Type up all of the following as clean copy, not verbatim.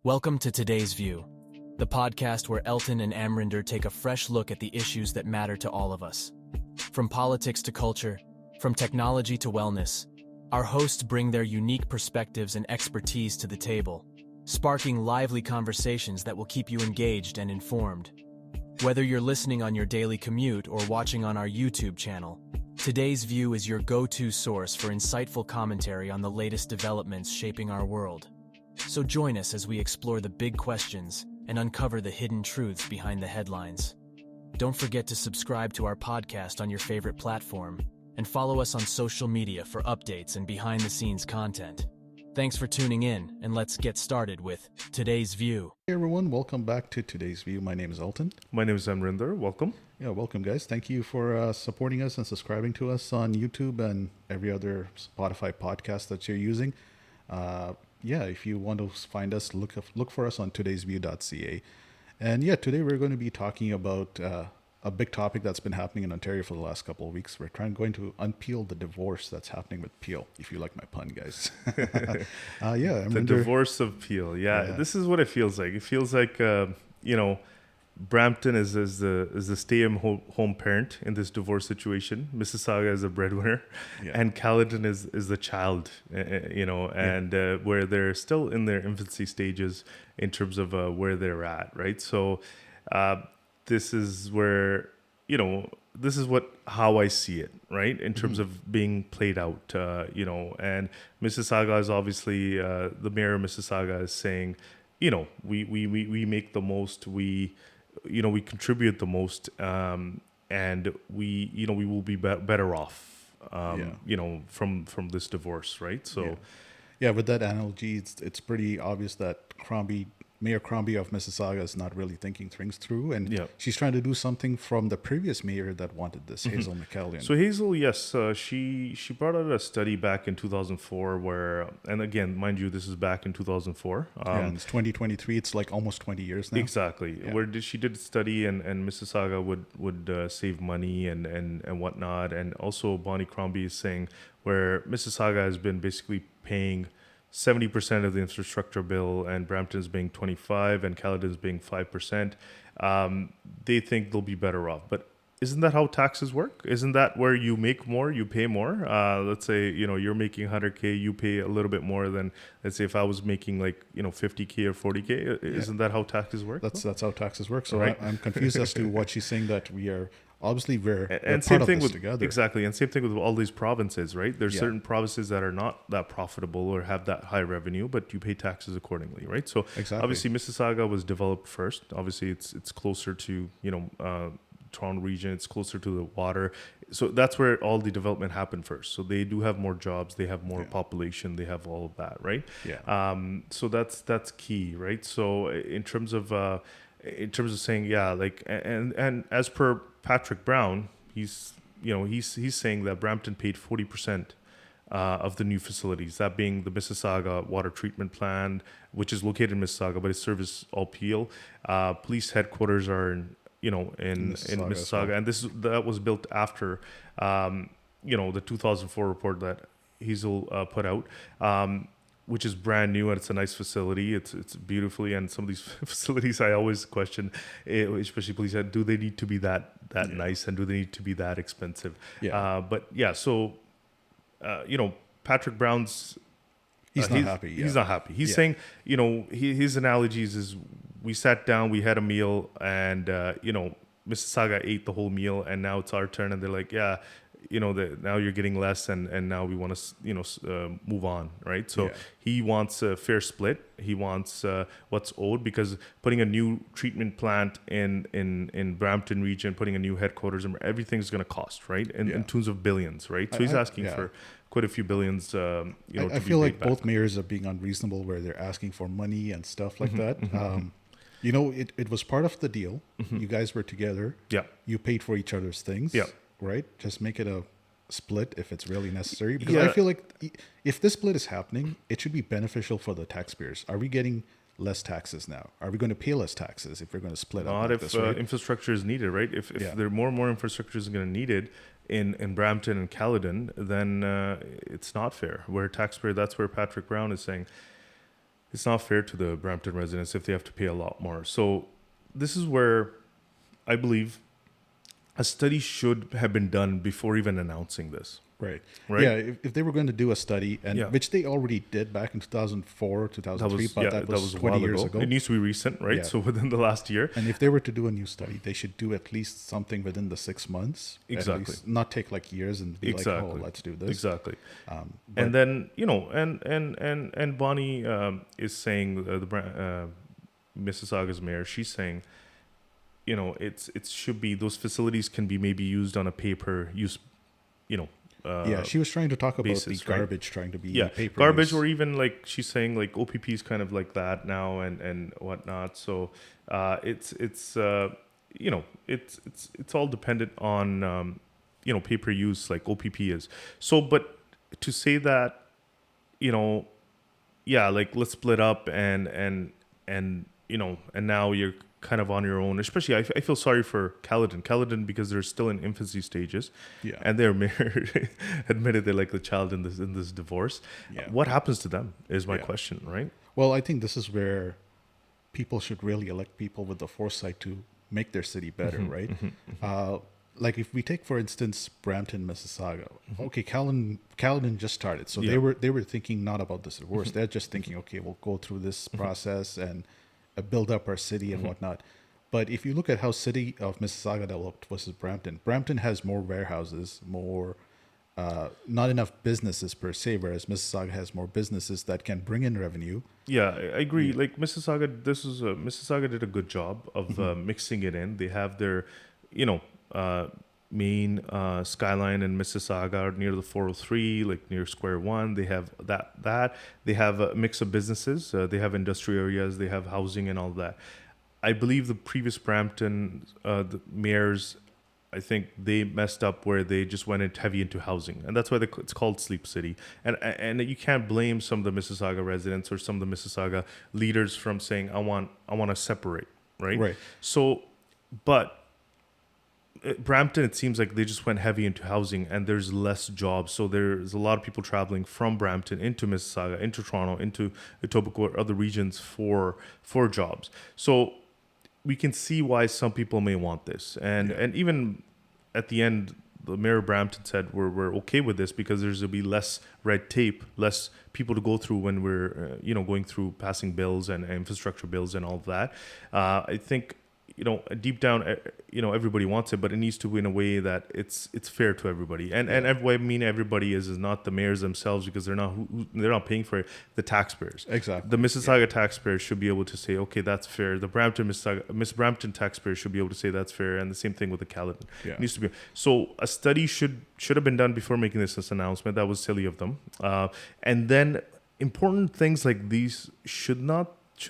Welcome to Today's View, the podcast where Elton and Amrinder take a fresh look at the issues that matter to all of us. From politics to culture, from technology to wellness, our hosts bring their unique perspectives and expertise to the table, sparking lively conversations that will keep you engaged and informed. Whether you're listening on your daily commute or watching on our YouTube channel, Today's View is your go-to source for insightful commentary on the latest developments shaping our world. So join us as we explore the big questions and uncover the hidden truths behind the headlines. Don't forget to subscribe to our podcast on your favorite platform and follow us on social media for updates and behind-the-scenes content. Thanks for tuning in, and let's get started with Today's View. Hey everyone, welcome back to Today's View. My name is Elton. My name is Amrinder. Welcome. Yeah, welcome guys. Thank you for supporting us and subscribing to us on YouTube and every other Spotify podcast that you're using. If you want to find us, look for us on today'sview.ca. And today we're going to be talking about a big topic that's been happening in Ontario for the last couple of weeks. We're going to unpeel the divorce that's happening with Peel, if you like my pun, guys. The divorce of Peel. Yeah, this is what it feels like. It feels like, Brampton is the stay-at-home parent in this divorce situation. Mississauga is the breadwinner, and Caledon is the child, where they're still in their infancy stages in terms of where they're at, right? So this is where, this is how I see it, right? In terms of being played out, and Mississauga is obviously, the mayor of Mississauga is saying, we make the most, we contribute the most, and we will be better off, from this divorce, right? So, with that analogy, it's pretty obvious that Mayor Crombie of Mississauga is not really thinking things through, and she's trying to do something from the previous mayor that wanted this, Hazel McCallion. So Hazel, yes, she brought out a study back in 2004 where, and again, mind you, this is back in 2004. And it's 2023. It's like almost 20 years now. Exactly. Where she did a study, and Mississauga would save money and whatnot, and also Bonnie Crombie is saying where Mississauga has been basically paying 70% of the infrastructure bill, and Brampton's being 25%, and Caledon's being 5%. They think they'll be better off. But isn't that how taxes work? Isn't that where you make more, you pay more? Let's say, you're making 100K, you pay a little bit more than, let's say if I was making 50K or 40K. Isn't that how taxes work? That's how taxes work. So right? I'm confused as to what she's saying, that we are obviously we're and same part thing of this with together. Exactly, and same thing with all these provinces, right? There's certain provinces that are not that profitable or have that high revenue, but you pay taxes accordingly, right? So obviously Mississauga was developed first. Obviously it's closer to Toronto region. It's closer to the water, so that's where all the development happened first. So they do have more jobs, they have more population, they have all of that, right? So that's key, right? So in terms of saying and as per Patrick Brown, he's saying that Brampton paid 40% of the new facilities, that being the Mississauga water treatment plant, which is located in Mississauga, but it serves all Peel. Police headquarters are in Mississauga, and that was built after the 2004 report that Hazel put out. Which is brand new, and it's a nice facility. It's beautifully, and some of these facilities I always question, especially police, do they need to be that nice, and do they need to be that expensive? So Patrick Brown's he's not happy. He's not happy. He's saying, his analogies is, we sat down, we had a meal, and Mississauga ate the whole meal, and now it's our turn, and they're like, now you're getting less, and now we want to move on, right? So he wants a fair split. He wants what's owed, because putting a new treatment plant in Brampton region, putting a new headquarters, and everything's going to cost, right? In tons of billions, right? So he's asking for quite a few billions. I feel like both mayors are being unreasonable, where they're asking for money and stuff like that. It was part of the deal. You guys were together. Yeah. You paid for each other's things. Yeah. Right? Just make it a split if it's really necessary. Because I feel like if this split is happening, it should be beneficial for the taxpayers. Are we getting less taxes now? Are we going to pay less taxes if we're going to split up? Not if this, right? Infrastructure is needed, right? If there more and more infrastructure is going to needed in Brampton and Caledon, then it's not fair. Where taxpayer, that's where Patrick Brown is saying, it's not fair to the Brampton residents if they have to pay a lot more. So this is where I believe a study should have been done before even announcing this. Right. Yeah, if they were going to do a study, which they already did back in 2004, 2003, that was 20 years ago. It needs to be recent, right? Yeah. So within the last year. And if they were to do a new study, they should do at least something within the 6 months. Exactly. Not take like years and be like, oh, let's do this. Exactly. And then, and Bonnie is saying, Mississauga's mayor, she's saying, it should be, those facilities can be maybe used on a pay-per-use, she was trying to talk about basis, the garbage trying to be paper garbage use. Or even like she's saying like OPP is kind of like that now and whatnot. So it's all dependent on pay-per use like OPP is. So but to say that like let's split up and now you're kind of on your own. Especially, I feel sorry for Caledon because they're still in infancy stages, and their mayor admitted they're like the child in this divorce. Yeah. What happens to them is my question, right? Well, I think this is where people should really elect people with the foresight to make their city better, right? Like if we take, for instance, Brampton, Mississauga. Okay, Caledon just started, so they were thinking not about this divorce. They're just thinking, okay, we'll go through this process and build up our city and whatnot. But if you look at how city of Mississauga developed versus Brampton has more warehouses, more not enough businesses per se, whereas Mississauga has more businesses that can bring in revenue. Yeah, I agree. Yeah. Like Mississauga, Mississauga did a good job of mixing it in. They have their, main skyline in Mississauga near the 403, like near Square One. They have that. They have a mix of businesses. They have industrial areas. They have housing and all that. I believe the previous Brampton the mayors, I think they messed up where they just went heavy into housing, and that's why it's called Sleep City. And you can't blame some of the Mississauga residents or some of the Mississauga leaders from saying I want to separate, right? Right. So, but Brampton, it seems like they just went heavy into housing and there's less jobs. So there's a lot of people traveling from Brampton into Mississauga, into Toronto, into Etobicoke or other regions for jobs. So we can see why some people may want this. And even at the end, the mayor of Brampton said we're okay with this because there's going to be less red tape, less people to go through when we're going through passing bills and infrastructure bills and all of that. I think deep down, everybody wants it, but it needs to be in a way that it's fair to everybody. And what I mean everybody is not the mayors themselves, because they're not paying for it. The taxpayers, exactly. The Mississauga taxpayers should be able to say, okay, that's fair. The Brampton taxpayers should be able to say that's fair, and the same thing with the Caledon. It needs to be. So a study should have been done before making this announcement. That was silly of them. And then important things like these should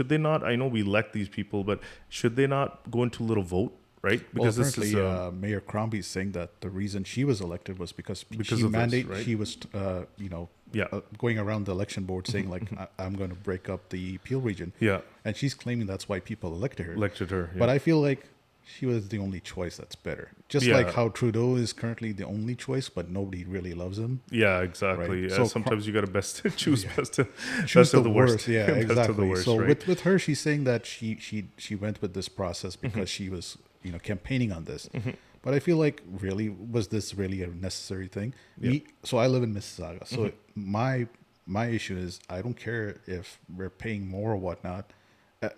they not? I know we elect these people, but should they not go into a little vote, right? Because apparently, Mayor Crombie is saying that the reason she was elected was because she mandated. Right? She was, going around the election board saying like, "I'm going to break up the Peel region." Yeah, and she's claiming that's why people elected her. Yeah. But I feel like she was the only choice that's better. Just like how Trudeau is currently the only choice, but nobody really loves him. Yeah, exactly. Right? So sometimes you got to choose best of the worst. Yeah, exactly. Worst, so right? with her, she's saying that she went with this process because she was campaigning on this. But I feel like, really, was this really a necessary thing? So I live in Mississauga. So my issue is I don't care if we're paying more or whatnot,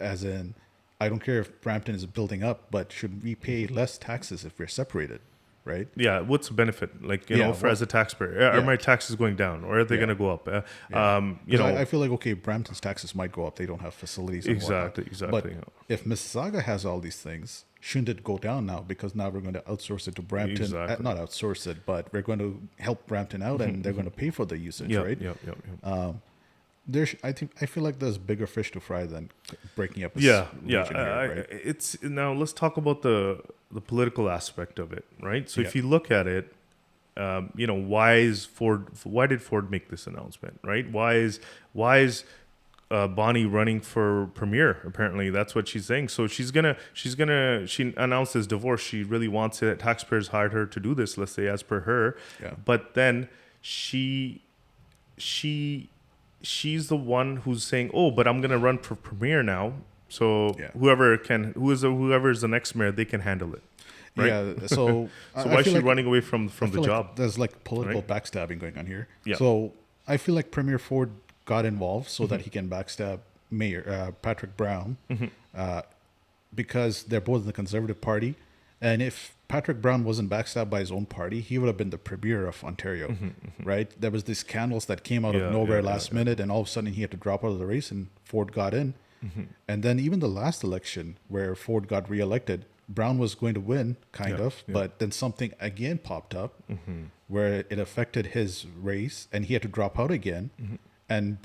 as in, I don't care if Brampton is building up, but should we pay less taxes if we're separated, right? Yeah, what's the benefit? Like, as a taxpayer, are my taxes going down or are they going to go up? I feel like, okay, Brampton's taxes might go up. They don't have facilities. And exactly. But if Mississauga has all these things, shouldn't it go down now? Because now we're going to outsource it to Brampton. Exactly. Not outsource it, but we're going to help Brampton out and they're going to pay for the usage, right? Yeah. I feel like there's bigger fish to fry than breaking up this region here, right? It's now let's talk about the political aspect of it, right? So if you look at it, why did Ford make this announcement, right? Why is Bonnie running for premier? Apparently that's what she's saying. So she announced this divorce. She really wants it. Taxpayers hired her to do this, let's say, as per her. Yeah. But then she she's the one who's saying, "Oh, but I'm going to run for premier now." So whoever is the next mayor, they can handle it. Right? Yeah. So why is she running away from the job? Like there's like political backstabbing going on here. Yeah. So I feel like Premier Ford got involved so that he can backstab Mayor Patrick Brown, because they're both in the Conservative Party, and if Patrick Brown wasn't backstabbed by his own party, he would have been the premier of Ontario, right? There was these scandals that came out of nowhere last minute, and all of a sudden he had to drop out of the race, and Ford got in. And then even the last election where Ford got reelected, Brown was going to win, but then something again popped up where it affected his race, and he had to drop out again, and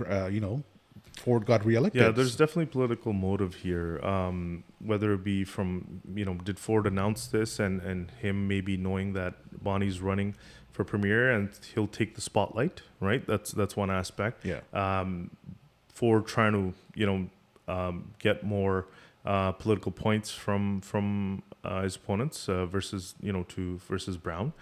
Ford got reelected. Yeah, there's definitely political motive here. Whether it be from, did Ford announce this and him maybe knowing that Bonnie's running for premier and he'll take the spotlight, right? That's one aspect. Yeah. Ford trying to, get more political points from his opponents versus Brown.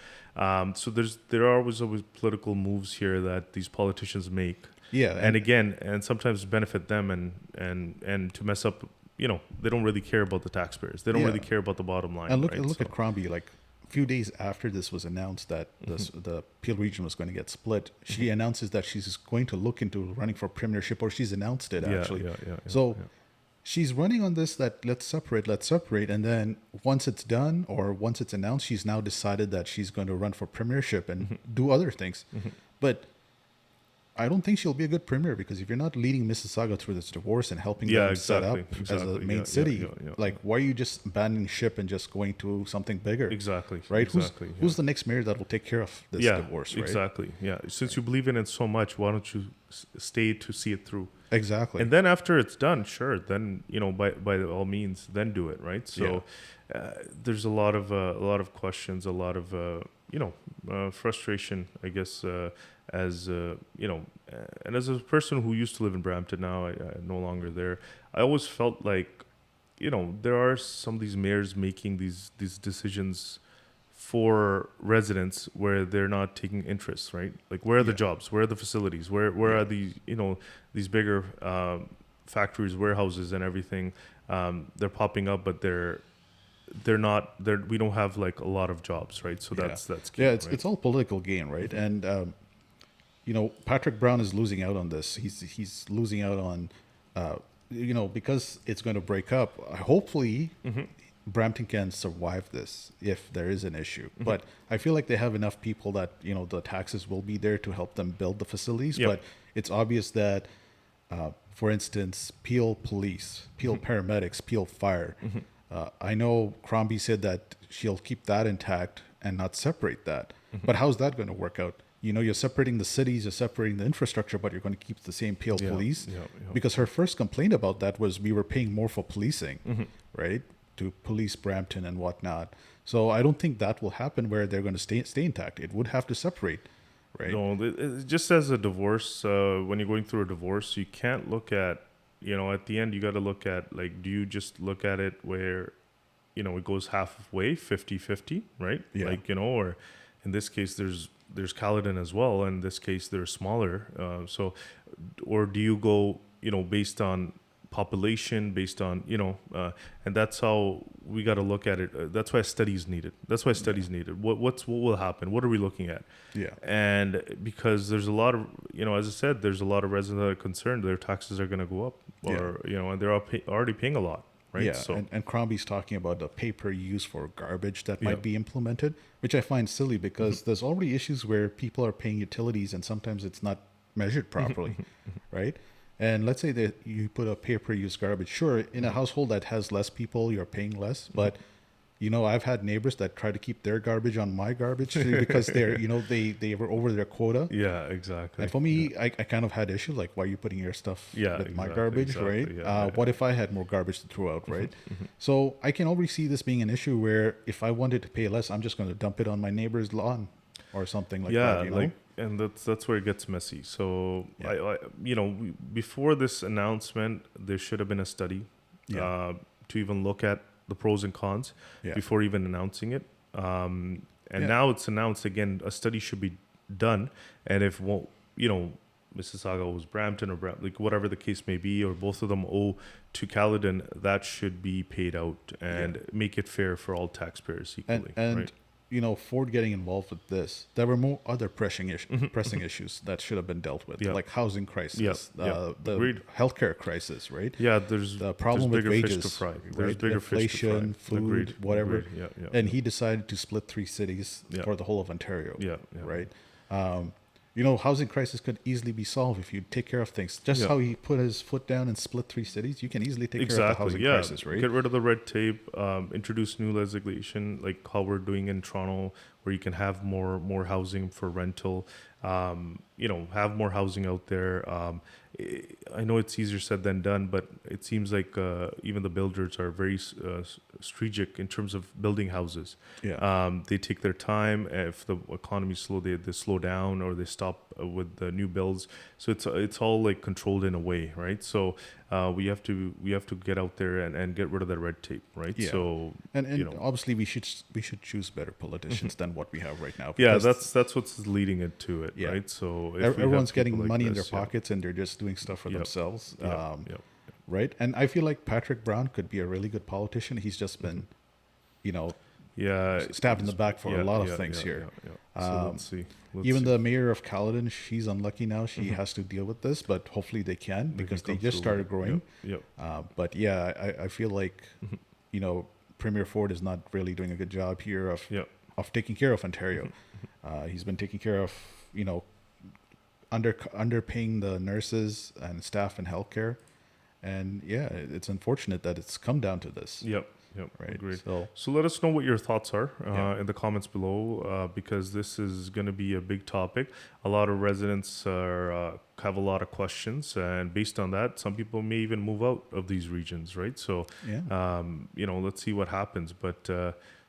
So there are always political moves here that these politicians make. Yeah, and sometimes benefit them and to mess up. They don't really care about the taxpayers. They don't really care about the bottom line. And look at Crombie. Like a few days after this was announced that the Peel region was going to get split, she announces that she's going to look into running for premiership, or she's announced it actually. She's running on this that let's separate, and then once it's done or once it's announced, she's now decided that she's going to run for premiership and do other things. But I don't think she'll be a good premier, because if you're not leading Mississauga through this divorce and helping them set up as a main city, like why are you just abandoning ship and just going to something bigger? Exactly. Right? Exactly. Who's the next mayor that will take care of this divorce? Right? Exactly. Yeah. Since you believe in it so much, why don't you stay to see it through? Exactly. And then after it's done, sure, then by all means, then do it, right? So there's a lot of questions, a lot of frustration, I guess. As and as a person who used to live in Brampton, now I'm no longer there. I always felt like, there are some of these mayors making these decisions for residents where they're not taking interest, right? Like, where are the jobs? Where are the facilities? Where are the these bigger factories, warehouses, and everything? They're popping up, but they're not. We don't have like a lot of jobs, right? So that's key, it's all political gain, right? And Patrick Brown is losing out on this. He's losing out on, because it's going to break up. Hopefully, Brampton can survive this if there is an issue. But I feel like they have enough people that, the taxes will be there to help them build the facilities. But it's obvious that, for instance, Peel Police, Peel Paramedics, Peel Fire. I know Crombie said that she'll keep that intact and not separate that. But how's that going to work out? You're separating the cities, you're separating the infrastructure, but you're going to keep the same Peel Police. Because her first complaint about that was we were paying more for policing, right? To police Brampton and whatnot. So I don't think that will happen where they're going to stay intact. It would have to separate, right? No, just as a divorce, when you're going through a divorce, you can't look at, at the end, you got to look at, like, do you just look at it where, it goes halfway, 50-50, right? Yeah. Like, or in this case, there's Caledon as well. In this case, they're smaller. Or do you go, based on population, based on, and that's how we got to look at it. That's why studies needed. Needed. What will happen? What are we looking at? Yeah. And because there's a lot of, as I said, there's a lot of residents that are concerned their taxes are going to go up, or and they're already paying a lot. Right? Yeah, so. and Crombie's talking about the pay-per-use for garbage that might be implemented, which I find silly because there's already issues where people are paying utilities and sometimes it's not measured properly, right? And let's say that you put a pay-per-use garbage. Sure, in a household that has less people, you're paying less, but I've had neighbors that try to keep their garbage on my garbage because they're, they were over their quota. Yeah, exactly. And for me, I kind of had issues like, why are you putting your stuff with my garbage, right? What if I had more garbage to throw out, right? So I can already see this being an issue where if I wanted to pay less, I'm just going to dump it on my neighbor's lawn or something like that. And that's where it gets messy. So before this announcement, there should have been a study to even look at the pros and cons before even announcing it. Now it's announced again. A study should be done, and if Mississauga owes Brampton or like whatever the case may be, or both of them owe to Caledon, that should be paid out and make it fair for all taxpayers equally. And right? you know, Ford getting involved with this, there were more other pressing issues that should have been dealt with, like housing crisis, the healthcare crisis, right? Yeah, there's the problem with wages, to fry. There's bigger inflation, fish to fry. food, whatever. Yeah. And he decided to split 3 cities for the whole of Ontario. Right. You know, housing crisis could easily be solved if you take care of things. Just how he put his foot down and split 3 cities, you can easily take care of the housing crisis, right? Get rid of the red tape, introduce new legislation like how we're doing in Toronto, where you can have more housing for rental. You know, have more housing out there. I know it's easier said than done, but it seems like even the builders are very strategic in terms of building houses. They take their time. If the economy is slow, they slow down or they stop with the new builds. So it's all like controlled in a way, right? So we have to get out there and get rid of the red tape, right? So and you know, obviously we should choose better politicians than what we have right now. Yeah, that's what's leading it to it, right? So everyone's getting money in their pockets and they're just doing stuff for themselves, right? And I feel like Patrick Brown could be a really good politician. He's just been, you know, stabbed in the back for a lot of things here. So let's see. Even the mayor of Caledon, she's unlucky now. She has to deal with this, but hopefully they can because they just started growing. But yeah, I feel like, you know, Premier Ford is not really doing a good job here of taking care of Ontario. He's been taking care of, you know, underpaying the nurses and staff in healthcare. And yeah, it's unfortunate that it's come down to this. Right. Agreed. So let us know what your thoughts are in the comments below, because this is going to be a big topic. A lot of residents have a lot of questions, and based on that, some people may even move out of these regions, right? So, you know, let's see what happens. But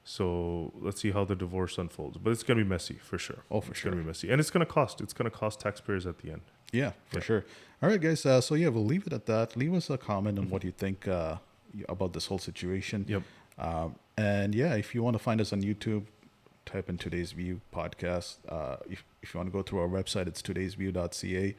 so let's see how the divorce unfolds. But it's going to be messy for sure. Oh, for sure. It's going to be messy, and it's going to cost. It's going to cost taxpayers at the end. Yeah, for sure. All right, guys. So yeah, we'll leave it at that. Leave us a comment on what you think about this whole situation. And yeah, if you want to find us on YouTube, type in Today's View podcast. If you want to go through our website, it's todaysview.ca.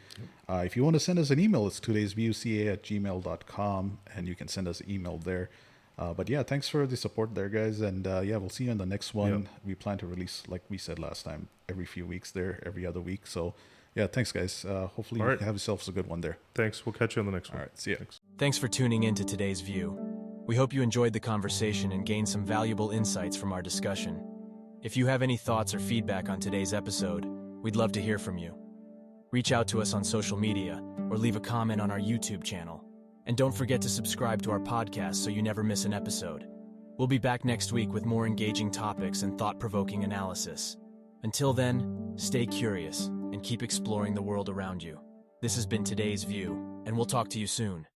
If you want to send us an email, it's todaysviewca@gmail.com, and you can send us an email there. But yeah, thanks for the support there, guys. And yeah, we'll see you in the next one. We plan to release, like we said last time, every few weeks there, every other week. So yeah, thanks, guys. Hopefully you have yourselves a good one there. Thanks. We'll catch you on the next one. All right. See ya. Thanks for tuning in to Today's View. We hope you enjoyed the conversation and gained some valuable insights from our discussion. If you have any thoughts or feedback on today's episode, we'd love to hear from you. Reach out to us on social media or leave a comment on our YouTube channel. And don't forget to subscribe to our podcast so you never miss an episode. We'll be back next week with more engaging topics and thought-provoking analysis. Until then, stay curious and keep exploring the world around you. This has been Today's View, and we'll talk to you soon.